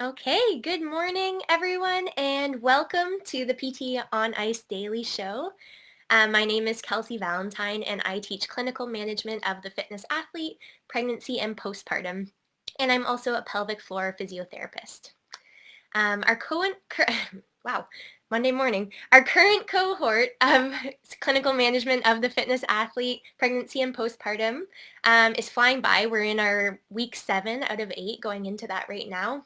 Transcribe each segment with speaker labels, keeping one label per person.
Speaker 1: Okay, good morning, everyone, and welcome to the PT on Ice Daily Show. My name is Kelsey Valentine, and I teach clinical management of the fitness athlete, pregnancy, and postpartum. And I'm also a pelvic floor physiotherapist. Our wow, Monday morning. Our current cohort of clinical management of the fitness athlete, pregnancy, and postpartum is flying by. We're in our week 7 out of 8, going into that right now.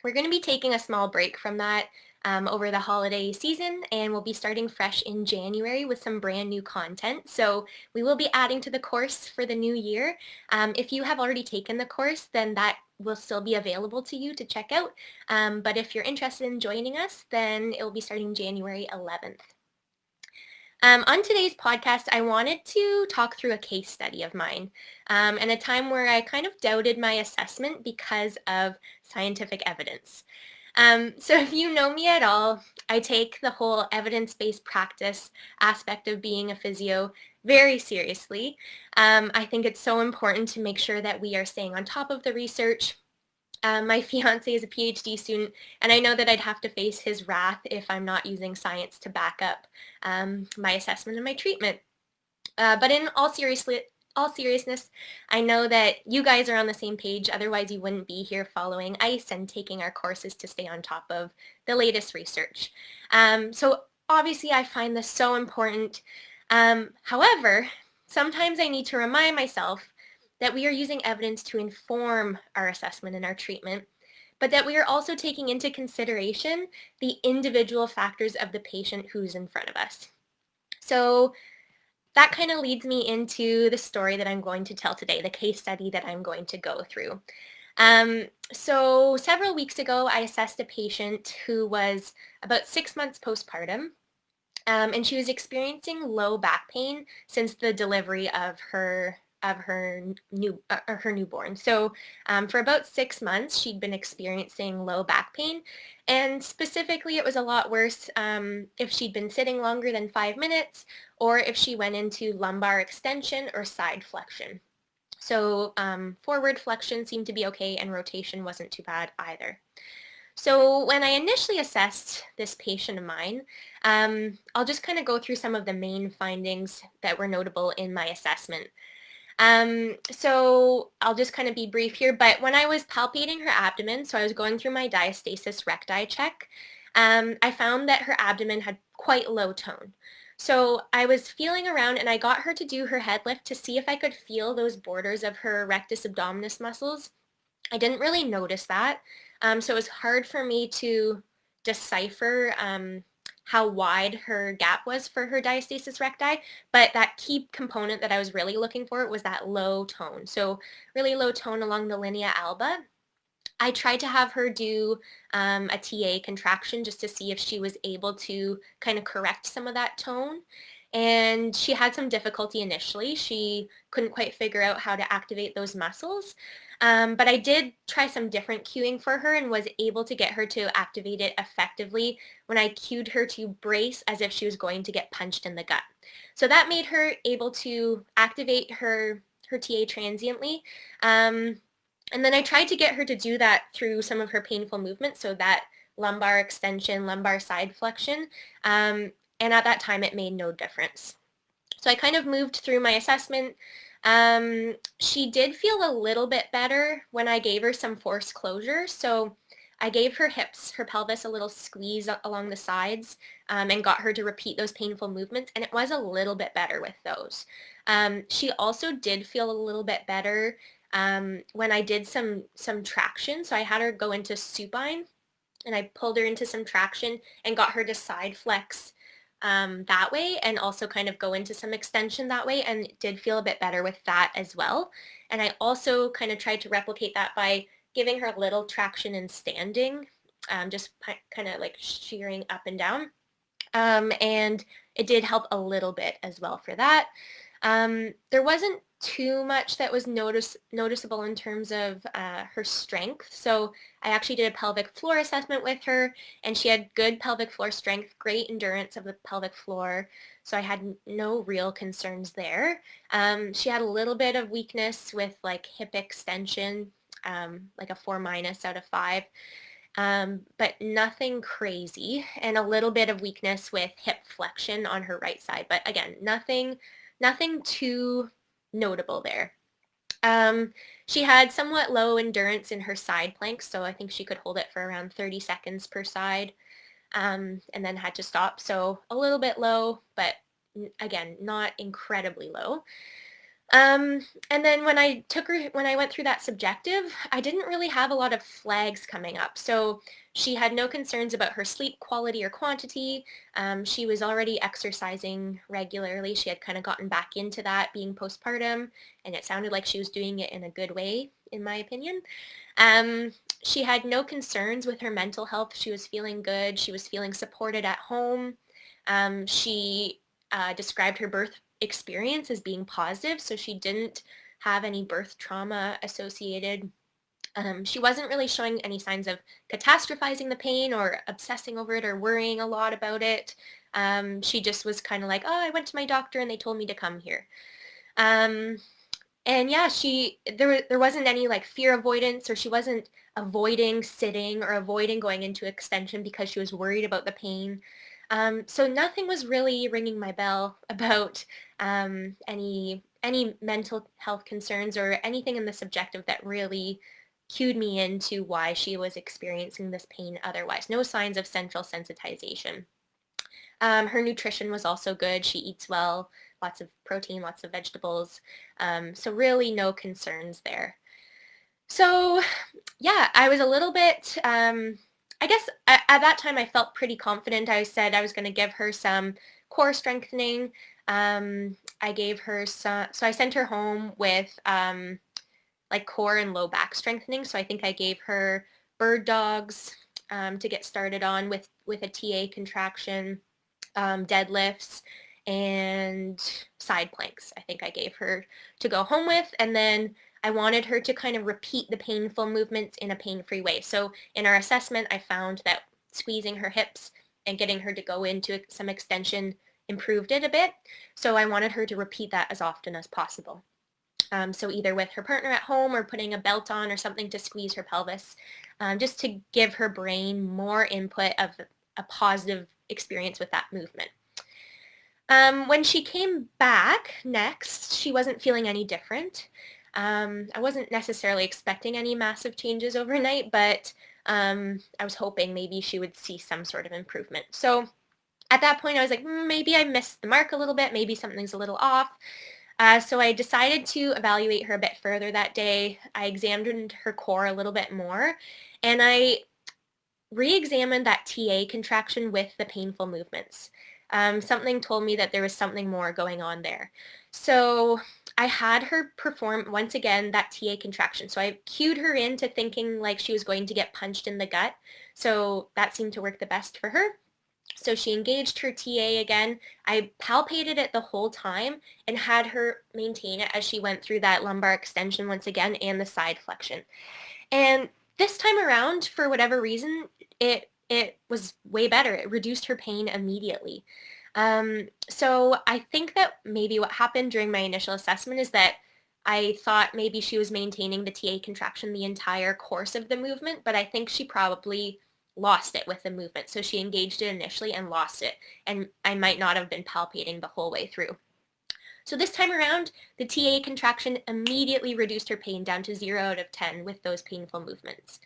Speaker 1: We're going to be taking a small break from that over the holiday season, and we'll be starting fresh in January with some brand new content. So we will be adding to the course for the new year. If you have already taken the course, then that will still be available to you to check out. But if you're interested in joining us, then it will be starting January 11th. On today's podcast, I wanted to talk through a case study of mine and a time where I kind of doubted my assessment because of scientific evidence. So if you know me at all, I take the whole evidence-based practice aspect of being a physio very seriously. I think it's so important to make sure that we are staying on top of the research. My fiance is a PhD student, and I know that I'd have to face his wrath if I'm not using science to back up my assessment and my treatment. But in all seriousness, I know that you guys are on the same page. Otherwise, you wouldn't be here following ICE and taking our courses to stay on top of the latest research. So obviously, I find this so important. However, sometimes I need to remind myself that we are using evidence to inform our assessment and our treatment, but that we are also taking into consideration the individual factors of the patient who's in front of us. So that kind of leads me into the story that I'm going to tell today, the case study that I'm going to go through. So several weeks ago, I assessed a patient who was about 6 months postpartum, and she was experiencing low back pain since the delivery of her newborn. So for about 6 months, she'd been experiencing low back pain, and specifically, it was a lot worse if she'd been sitting longer than 5 minutes, or if she went into lumbar extension or side flexion. So forward flexion seemed to be okay, and rotation wasn't too bad either. So when I initially assessed this patient of mine, I'll just kind of go through some of the main findings that were notable in my assessment. So I'll just kind of be brief here, but when I was palpating her abdomen, so I was going through my diastasis recti check, I found that her abdomen had quite low tone. So I was feeling around and I got her to do her head lift to see if I could feel those borders of her rectus abdominis muscles. I didn't really notice that. So it was hard for me to decipher how wide her gap was for her diastasis recti, but that key component that I was really looking for was that low tone. So really low tone along the linea alba. I tried to have her do a TA contraction just to see if she was able to kind of correct some of that tone. And she had some difficulty initially. She couldn't quite figure out how to activate those muscles. But I did try some different cueing for her and was able to get her to activate it effectively when I cued her to brace as if she was going to get punched in the gut. So that made her able to activate her TA transiently. And then I tried to get her to do that through some of her painful movements, so that lumbar extension, lumbar side flexion, and at that time it made no difference. So I kind of moved through my assessment. She did feel a little bit better when I gave her some forced closure. So I gave her hips, her pelvis a little squeeze along the sides and got her to repeat those painful movements, and it was a little bit better with those. She also did feel a little bit better when I did some traction. So I had her go into supine, and I pulled her into some traction and got her to side flex that way, and also kind of go into some extension that way, and it did feel a bit better with that as well. And I also kind of tried to replicate that by giving her a little traction in standing, just kind of like shearing up and down. And it did help a little bit as well for that. There wasn't too much that was noticeable in terms of her strength. So I actually did a pelvic floor assessment with her, and she had good pelvic floor strength, great endurance of the pelvic floor. So I had no real concerns there. She had a little bit of weakness with like hip extension, like a 4- out of 5. but nothing crazy, and a little bit of weakness with hip flexion on her right side. But again, nothing too notable there. Um, she had somewhat low endurance in her side planks, so I think she could hold it for around 30 seconds per side, and then had to stop. So a little bit low, but again, not incredibly low. Um, and then when I went through that subjective, I didn't really have a lot of flags coming up. So she had no concerns about her sleep quality or quantity. She was already exercising regularly. She had kind of gotten back into that being postpartum, and it sounded like she was doing it in a good way, in my opinion. Um, she had no concerns with her mental health. She was feeling good. She was feeling supported at home. She described her birth experience as being positive, so she didn't have any birth trauma associated. She wasn't really showing any signs of catastrophizing the pain or obsessing over it or worrying a lot about it. She just was kind of like, oh, I went to my doctor and they told me to come here. Um, and yeah, there wasn't any like fear avoidance, or she wasn't avoiding sitting or avoiding going into extension because she was worried about the pain. So nothing was really ringing my bell about any mental health concerns or anything in the subjective that really cued me into why she was experiencing this pain otherwise. No signs of central sensitization. Her nutrition was also good. She eats well, lots of protein, lots of vegetables. So really no concerns there. So yeah, I was a little bit, I guess at that time I felt pretty confident. I said I was going to give her some core strengthening. I gave her so I sent her home with like core and low back strengthening. So I think I gave her bird dogs to get started on with a TA contraction, deadlifts, and side planks. I think I gave her to go home with, and then I wanted her to kind of repeat the painful movements in a pain-free way. So in our assessment, I found that squeezing her hips and getting her to go into some extension improved it a bit. So I wanted her to repeat that as often as possible. So either with her partner at home or putting a belt on or something to squeeze her pelvis, just to give her brain more input of a positive experience with that movement. When she came back next, she wasn't feeling any different. I wasn't necessarily expecting any massive changes overnight, but I was hoping maybe she would see some sort of improvement. So at that point, I was like, maybe I missed the mark a little bit. Maybe something's a little off. So I decided to evaluate her a bit further that day. I examined her core a little bit more, and I re-examined that TA contraction with the painful movements. Something told me that there was something more going on there. So I had her perform once again that TA contraction. So I cued her into thinking like she was going to get punched in the gut. So that seemed to work the best for her. So she engaged her TA again. I palpated it the whole time and had her maintain it as she went through that lumbar extension once again and the side flexion. And this time around, for whatever reason, it was way better. It reduced her pain immediately. So I think that maybe what happened during my initial assessment is that I thought maybe she was maintaining the TA contraction the entire course of the movement, but I think she probably lost it with the movement. So she engaged it initially and lost it, and I might not have been palpating the whole way through. So this time around, the TA contraction immediately reduced her pain down to 0 out of 10 with those painful movements.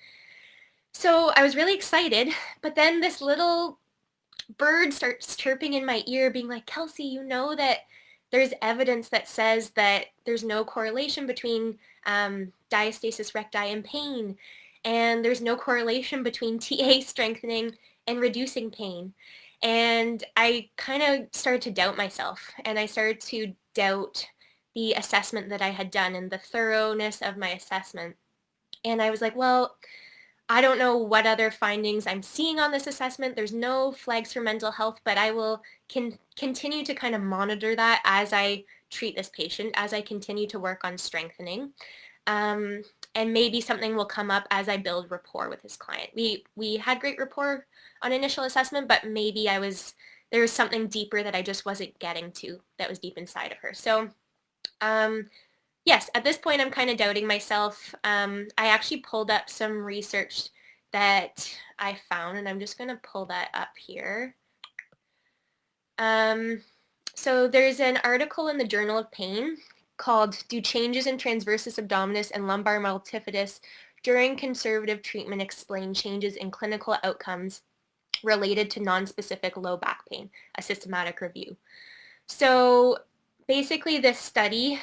Speaker 1: So I was really excited, but then this little bird starts chirping in my ear being like, Kelsey, you know that there's evidence that says that there's no correlation between diastasis recti and pain, and there's no correlation between TA strengthening and reducing pain. And I kind of started to doubt myself, and I started to doubt the assessment that I had done and the thoroughness of my assessment. And I was like, well, I don't know what other findings I'm seeing on this assessment. There's no flags for mental health, but I will continue to kind of monitor that as I treat this patient, as I continue to work on strengthening. Um, and maybe something will come up as I build rapport with this client. We had great rapport on initial assessment, but maybe there was something deeper that I just wasn't getting to that was deep inside of her. So yes, at this point I'm kind of doubting myself. I actually pulled up some research that I found, and I'm just going to pull that up here. So there's an article in the Journal of Pain called "Do Changes in Transversus Abdominis and Lumbar Multifidus During Conservative Treatment Explain Changes in Clinical Outcomes Related to Nonspecific Low Back Pain, a Systematic Review." So basically this study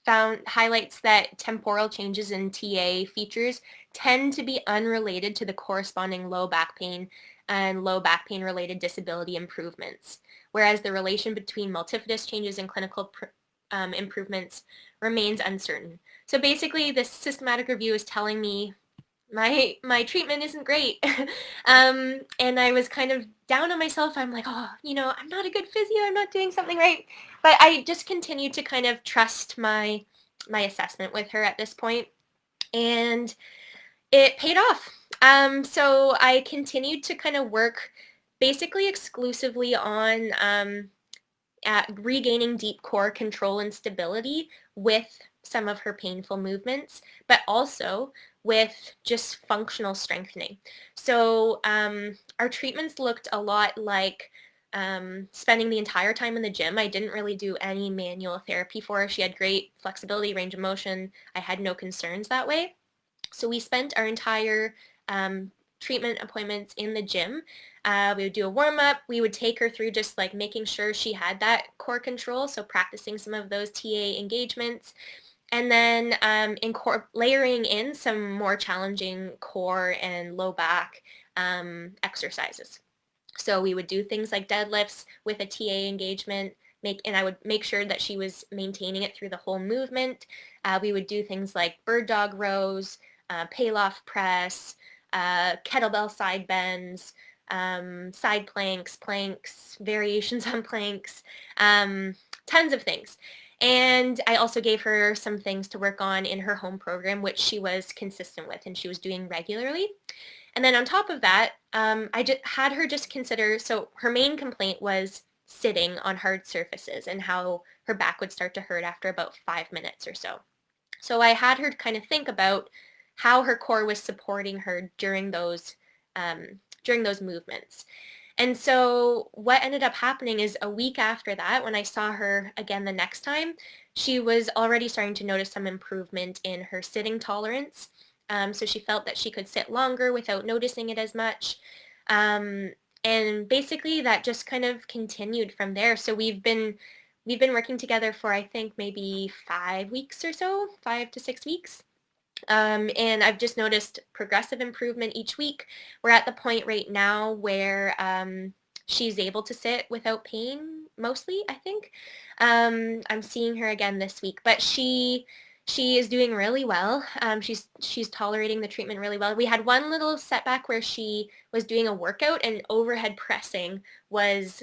Speaker 1: highlights that temporal changes in TA features tend to be unrelated to the corresponding low back pain and low back pain related disability improvements, whereas the relation between multifidus changes and clinical improvements remains uncertain. So basically this systematic review is telling me my treatment isn't great. And I was kind of down on myself. I'm like, oh, I'm not a good physio. I'm not doing something right. But I just continued to kind of trust my assessment with her at this point, and it paid off. So I continued to kind of work basically exclusively on at regaining deep core control and stability with some of her painful movements, but also with just functional strengthening. So our treatments looked a lot like spending the entire time in the gym. I didn't really do any manual therapy for her. She had great flexibility, range of motion. I had no concerns that way. So we spent our entire treatment appointments in the gym. We would do a warm-up. We would take her through just like making sure she had that core control, so practicing some of those TA engagements, and then layering in some more challenging core and low back exercises. So we would do things like deadlifts with a TA engagement, and I would make sure that she was maintaining it through the whole movement. We would do things like bird dog rows, Pallof press, kettlebell side bends, side planks, variations on planks, tons of things. And I also gave her some things to work on in her home program, which she was consistent with and she was doing regularly. And then on top of that, I just had her just consider, so her main complaint was sitting on hard surfaces and how her back would start to hurt after about 5 minutes or so. So I had her kind of think about how her core was supporting her during those movements. And so what ended up happening is a week after that, when I saw her again the next time, she was already starting to notice some improvement in her sitting tolerance. So she felt that she could sit longer without noticing it as much. And basically that just kind of continued from there. So we've been working together for, I think, maybe 5 weeks or so, 5 to 6 weeks. And I've just noticed progressive improvement each week. We're at the point right now where she's able to sit without pain, mostly, I think. I'm seeing her again this week, but she is doing really well. She's tolerating the treatment really well. We had one little setback where she was doing a workout and overhead pressing was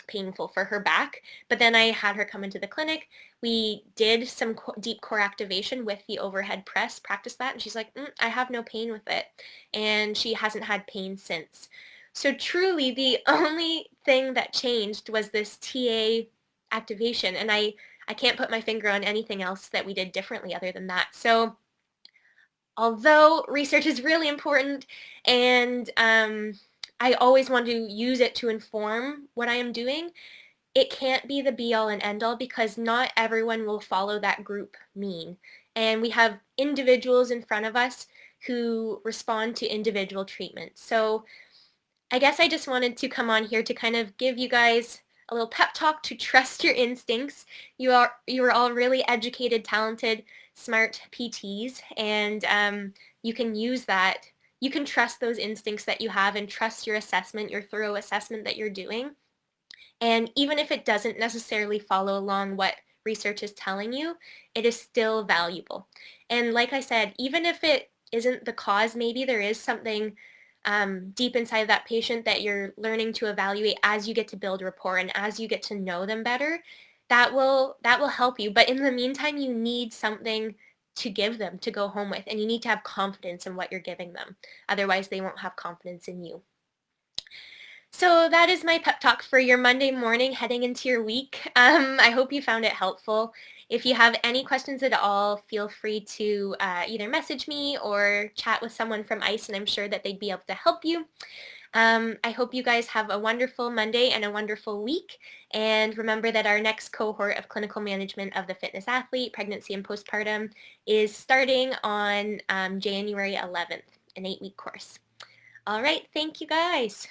Speaker 1: painful for her back, but then I had her come into the clinic. We did some deep core activation with the overhead press, practiced that, and she's like, I have no pain with it, and she hasn't had pain since. So truly the only thing that changed was this TA activation, and I can't put my finger on anything else that we did differently other than that. So although research is really important, and I always want to use it to inform what I am doing, it can't be the be-all and end-all because not everyone will follow that group mean. And we have individuals in front of us who respond to individual treatment. So I guess I just wanted to come on here to kind of give you guys a little pep talk to trust your instincts. You are all really educated, talented, smart PTs, and you can use that. You can trust those instincts that you have and trust your assessment, your thorough assessment that you're doing. And even if it doesn't necessarily follow along what research is telling you, it is still valuable. And like I said, even if it isn't the cause, maybe there is something deep inside that patient that you're learning to evaluate as you get to build rapport and as you get to know them better, that will help you. But in the meantime, you need something to give them to go home with, and you need to have confidence in what you're giving them. Otherwise, they won't have confidence in you. So that is my pep talk for your Monday morning heading into your week. I hope you found it helpful. If you have any questions at all, feel free to either message me or chat with someone from ICE, and I'm sure that they'd be able to help you. I hope you guys have a wonderful Monday and a wonderful week. And remember that our next cohort of clinical management of the fitness athlete, pregnancy and postpartum, is starting on January 11th, an 8-week course. All right, thank you guys.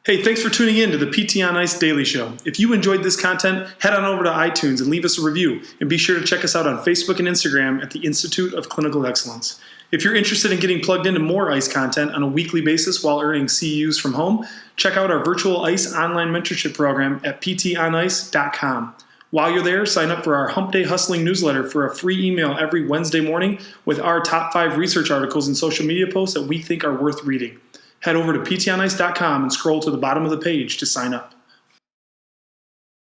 Speaker 2: Hey, thanks for tuning in to the PT on Ice Daily Show. If you enjoyed this content, head on over to iTunes and leave us a review. And be sure to check us out on Facebook and Instagram at the Institute of Clinical Excellence. If you're interested in getting plugged into more ICE content on a weekly basis while earning CEUs from home, check out our virtual ICE online mentorship program at ptonice.com. While you're there, sign up for our Hump Day Hustling newsletter for a free email every Wednesday morning with our top 5 research articles and social media posts that we think are worth reading. Head over to ptonice.com and scroll to the bottom of the page to sign up.